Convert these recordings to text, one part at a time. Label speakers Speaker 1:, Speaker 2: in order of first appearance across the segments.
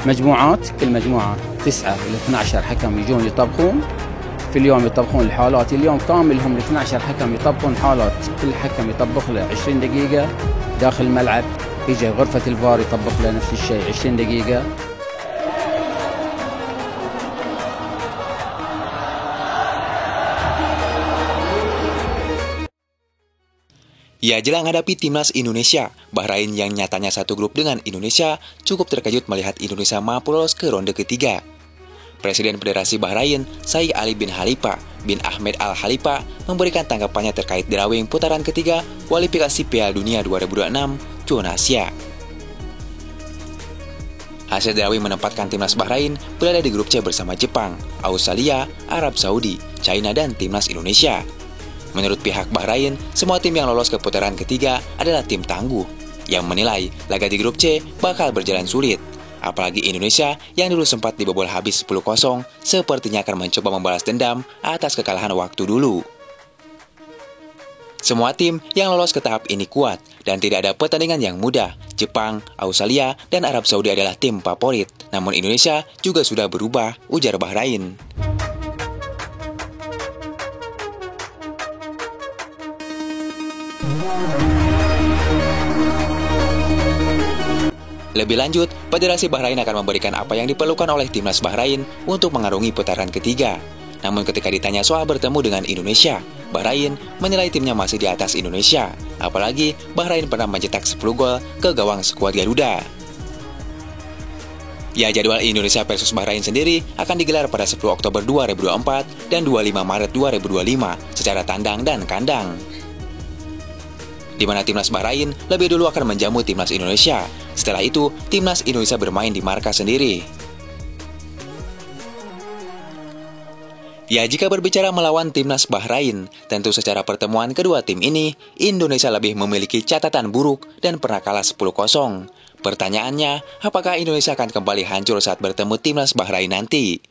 Speaker 1: مجموعات، كل مجموعة 9 إلى 12 حكم يجون يطبخون في اليوم، يطبخون الحالات اليوم كامل. هم 12 حكم يطبخون حالات، كل حكم يطبخ له 20 دقيقة داخل الملعب. يجي غرفة الفار يطبخ له نفس الشيء 20 دقيقة.
Speaker 2: Ya, jelang hadapi timnas Indonesia, Bahrain yang nyatanya satu grup dengan Indonesia cukup terkejut melihat Indonesia mampu lolos ke ronde ketiga. Presiden Federasi Bahrain, Sheikh Ali bin Khalifa bin Ahmed Al Khalifa, memberikan tanggapannya terkait drawing putaran ketiga kualifikasi Piala Dunia 2026 zona Asia. Hasil drawing menempatkan timnas Bahrain berada di grup C bersama Jepang, Australia, Arab Saudi, China, dan timnas Indonesia. Menurut pihak Bahrain, semua tim yang lolos ke putaran ketiga adalah tim tangguh, yang menilai laga di grup C bakal berjalan sulit. Apalagi Indonesia yang dulu sempat dibobol habis 10-0, sepertinya akan mencoba membalas dendam atas kekalahan waktu dulu. Semua tim yang lolos ke tahap ini kuat dan tidak ada pertandingan yang mudah. Jepang, Australia, dan Arab Saudi adalah tim favorit. Namun Indonesia juga sudah berubah, ujar Bahrain. Lebih lanjut, Federasi Bahrain akan memberikan apa yang diperlukan oleh timnas Bahrain untuk mengarungi putaran ketiga. Namun ketika ditanya soal bertemu dengan Indonesia, Bahrain menilai timnya masih di atas Indonesia. Apalagi Bahrain pernah mencetak 10 gol ke gawang skuad Garuda. Ya, jadwal Indonesia versus Bahrain sendiri akan digelar pada 10 Oktober 2024 dan 25 Maret 2025 secara tandang dan kandang, di mana timnas Bahrain lebih dulu akan menjamu timnas Indonesia. Setelah itu, timnas Indonesia bermain di markas sendiri. Ya, jika berbicara melawan timnas Bahrain, tentu secara pertemuan kedua tim ini, Indonesia lebih memiliki catatan buruk dan pernah kalah 10-0. Pertanyaannya, apakah Indonesia akan kembali hancur saat bertemu timnas Bahrain nanti?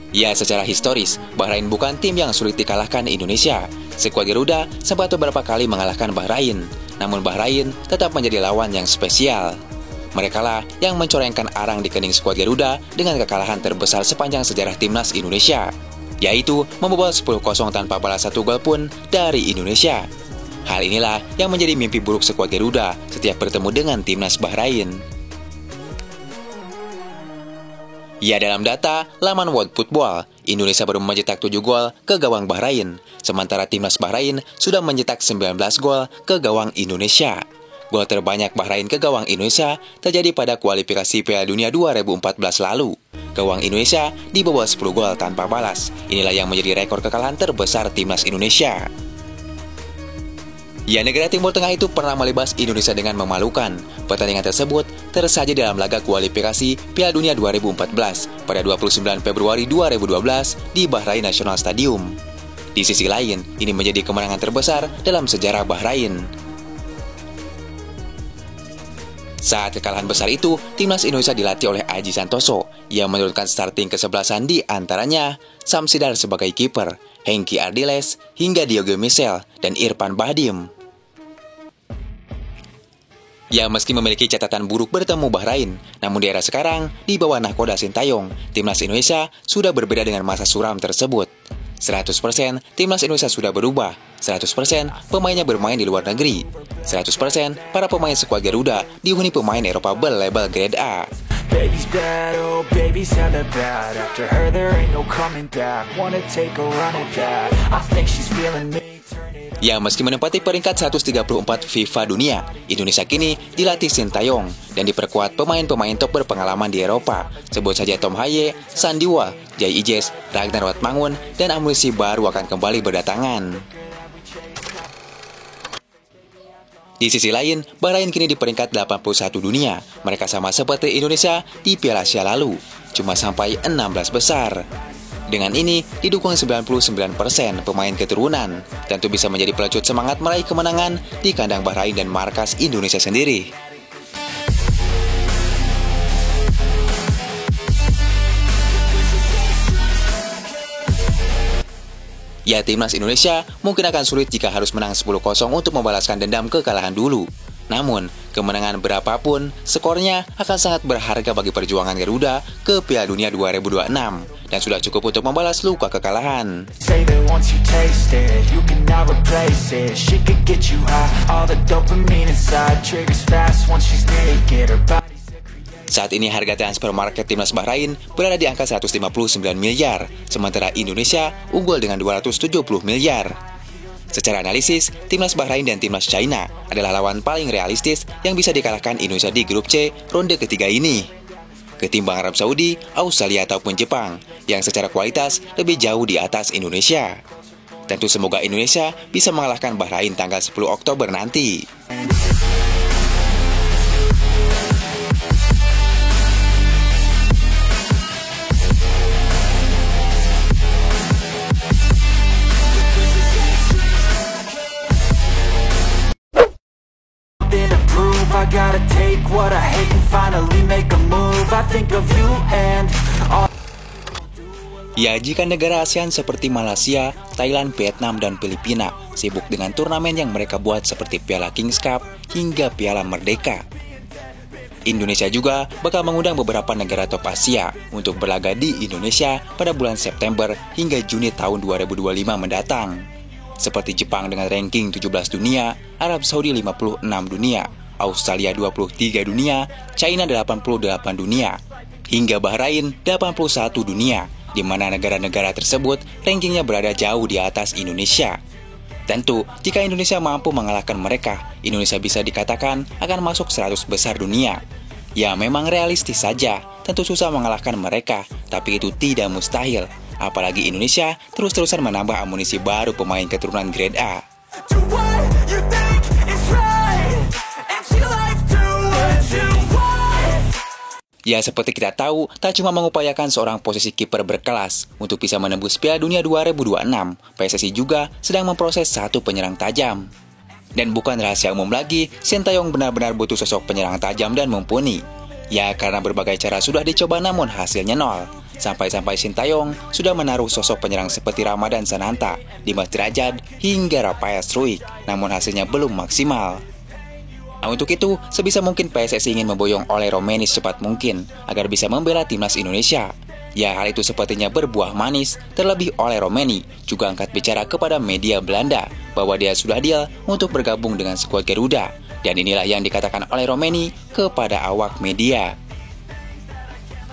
Speaker 2: Ya, secara historis, Bahrain bukan tim yang sulit dikalahkan Indonesia. Skuad Garuda sempat beberapa kali mengalahkan Bahrain, namun Bahrain tetap menjadi lawan yang spesial. Merekalah yang mencorengkan arang di kening skuad Garuda dengan kekalahan terbesar sepanjang sejarah timnas Indonesia, yaitu membobol 10-0 tanpa balas 1 gol pun dari Indonesia. Hal inilah yang menjadi mimpi buruk skuad Garuda setiap bertemu dengan timnas Bahrain. Ya, dalam data laman World Football, Indonesia baru mencetak 7 gol ke gawang Bahrain, sementara timnas Bahrain sudah mencetak 19 gol ke gawang Indonesia. Gol terbanyak Bahrain ke gawang Indonesia terjadi pada kualifikasi Piala Dunia 2014 lalu. Gawang Indonesia dibobol 10 gol tanpa balas. Inilah yang menjadi rekor kekalahan terbesar timnas Indonesia. Ya, negara Timur Tengah itu pernah melibas Indonesia dengan memalukan. Pertandingan tersebut tersaji dalam laga kualifikasi Piala Dunia 2014 pada 29 Februari 2012 di Bahrain National Stadium. Di sisi lain, ini menjadi kemenangan terbesar dalam sejarah Bahrain. Saat kekalahan besar itu, timnas Indonesia dilatih oleh Aji Santoso yang menurunkan starting kesebelasan di antaranya Samsidar sebagai kiper, Hengki Ardiles, hingga Diogo Michel dan Irfan Bahdim. Ya, meski memiliki catatan buruk bertemu Bahrain, namun di era sekarang, di bawah nahkoda Sintayong, timnas Indonesia sudah berbeda dengan masa suram tersebut. 100% timnas Indonesia sudah berubah, 100% pemainnya bermain di luar negeri, 100% para pemain skuad Garuda dihuni pemain Eropa berlabel grade A.
Speaker 3: Baby's bad, oh baby's hella bad. After her there ain't no coming back. Wanna take a run at that. I think she's feeling me.
Speaker 2: Ya, meski menempati peringkat 134 FIFA dunia, Indonesia kini dilatih Sintayong dan diperkuat pemain-pemain top berpengalaman di Eropa. Sebut saja Tom Haye, Sandiwa, Jai Ijes, Ragnar Watmangun, dan amunisi baru akan kembali berdatangan. Di sisi lain, Bahrain kini di peringkat 81 dunia. Mereka sama seperti Indonesia di Piala Asia lalu, cuma sampai 16 besar. Dengan ini, didukung 99% pemain keturunan, tentu bisa menjadi pelecut semangat meraih kemenangan di kandang Bahrain dan markas Indonesia sendiri. Ya, timnas Indonesia mungkin akan sulit jika harus menang 10-0 untuk membalaskan dendam kekalahan dulu. Namun, kemenangan berapapun, skornya akan sangat berharga bagi perjuangan Garuda ke Piala Dunia 2026 dan sudah cukup untuk membalas luka kekalahan. Saat ini harga transfer market timnas Bahrain berada di angka 159 miliar, sementara Indonesia unggul dengan 270 miliar. Secara analisis, timnas Bahrain dan timnas China adalah lawan paling realistis yang bisa dikalahkan Indonesia di grup C ronde ketiga ini. Ketimbang Arab Saudi, Australia ataupun Jepang, yang secara kualitas lebih jauh di atas Indonesia. Tentu semoga Indonesia bisa mengalahkan Bahrain tanggal 10 Oktober nanti.
Speaker 3: I gotta take what I hate and finally make a move. I think of you and all.
Speaker 2: Ya, jika negara ASEAN seperti Malaysia, Thailand, Vietnam, dan Filipina sibuk dengan turnamen yang mereka buat seperti Piala Kings Cup hingga Piala Merdeka, Indonesia juga bakal mengundang beberapa negara top Asia untuk berlaga di Indonesia pada bulan September hingga Juni tahun 2025 mendatang. Seperti Jepang dengan ranking 17 dunia, Arab Saudi 56 dunia, Australia 23 dunia, China 88 dunia, hingga Bahrain 81 dunia, di mana negara-negara tersebut rankingnya berada jauh di atas Indonesia. Tentu, jika Indonesia mampu mengalahkan mereka, Indonesia bisa dikatakan akan masuk 100 besar dunia. Ya, memang realistis saja, tentu susah mengalahkan mereka, tapi itu tidak mustahil. Apalagi Indonesia terus-terusan menambah amunisi baru pemain keturunan grade A. Ya, seperti kita tahu, tak cuma mengupayakan seorang posisi kiper berkelas untuk bisa menembus Piala Dunia 2026, PSSI juga sedang memproses satu penyerang tajam. Dan bukan rahasia umum lagi, Sintayong benar-benar butuh sosok penyerang tajam dan mumpuni. Ya, karena berbagai cara sudah dicoba namun hasilnya nol. Sampai-sampai Sintayong sudah menaruh sosok penyerang seperti Ramadan Sananta, Dimas Derajat, hingga Rafael Struijk, namun hasilnya belum maksimal. Nah, untuk itu, sebisa mungkin PSSI ingin memboyong Oleh Romeni secepat mungkin agar bisa membela timnas Indonesia. Ya, hal itu sepertinya berbuah manis, terlebih Oleh Romeni juga angkat bicara kepada media Belanda bahwa dia sudah deal untuk bergabung dengan skuad Garuda. Dan inilah yang dikatakan Oleh Romeni kepada awak media.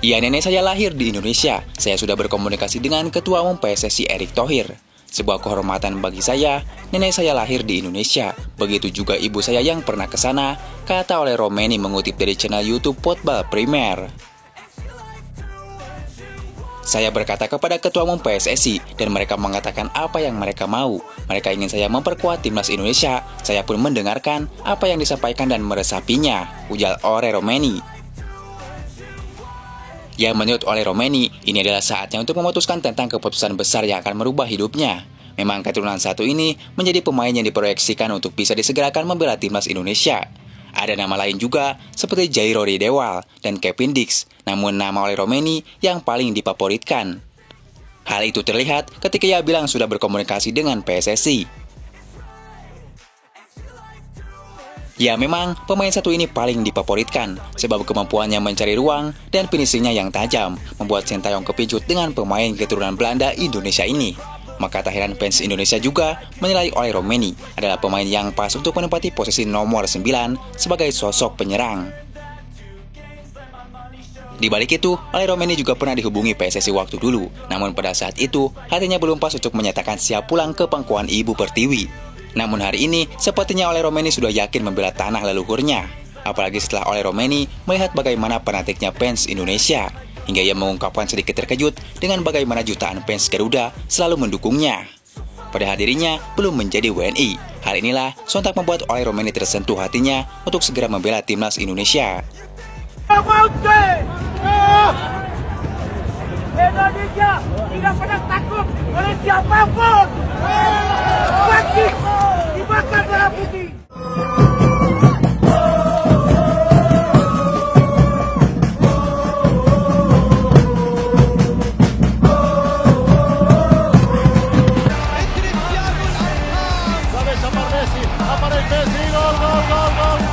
Speaker 2: Ya, nenek saya lahir di Indonesia. Saya sudah berkomunikasi dengan Ketua Umum PSSI Erick Thohir. Sebuah kehormatan bagi saya, nenek saya lahir di Indonesia. Begitu juga ibu saya yang pernah ke sana, kata Oleh Romeni mengutip dari channel YouTube Football Premier. Saya berkata kepada Ketua Umum PSSI dan mereka mengatakan apa yang mereka mau. Mereka ingin saya memperkuat timnas Indonesia. Saya pun mendengarkan apa yang disampaikan dan meresapinya, ujar Oleh Romeni. Ya, menurut Oleh Romeni, ini adalah saatnya untuk memutuskan tentang keputusan besar yang akan merubah hidupnya. Memang keturunan satu ini menjadi pemain yang diproyeksikan untuk bisa disegerakan membela timnas Indonesia. Ada nama lain juga, seperti Jairo Ridewal dan Kevin Dix, namun nama Oleh Romeni yang paling difavoritkan. Hal itu terlihat ketika ia bilang sudah berkomunikasi dengan PSSI. Ya, memang pemain satu ini paling difavoritkan sebab kemampuannya mencari ruang dan finishingnya yang tajam membuat Sintayong kepincut dengan pemain keturunan Belanda Indonesia ini. Maka tak heran fans Indonesia juga menilai Oleh Romeni adalah pemain yang pas untuk menempati posisi nomor 9 sebagai sosok penyerang. Di balik itu, Oleh Romeni juga pernah dihubungi PSSI waktu dulu, namun pada saat itu hatinya belum pas untuk menyatakan siap pulang ke pangkuan Ibu Pertiwi. Namun hari ini, sepertinya Oleh Romeni sudah yakin membela tanah leluhurnya. Apalagi setelah Oleh Romeni melihat bagaimana fanatiknya fans Indonesia. Hingga ia mengungkapkan sedikit terkejut dengan bagaimana jutaan fans Garuda selalu mendukungnya. Padahal dirinya belum menjadi WNI. Hal inilah sontak membuat Oleh Romeni tersentuh hatinya untuk segera membela timnas Indonesia.
Speaker 4: Indonesia tidak pernah takut oleh siapapun. Wajib dibakar merah putih.
Speaker 5: Messi, aparece Messi, gol, gol, gol, gol,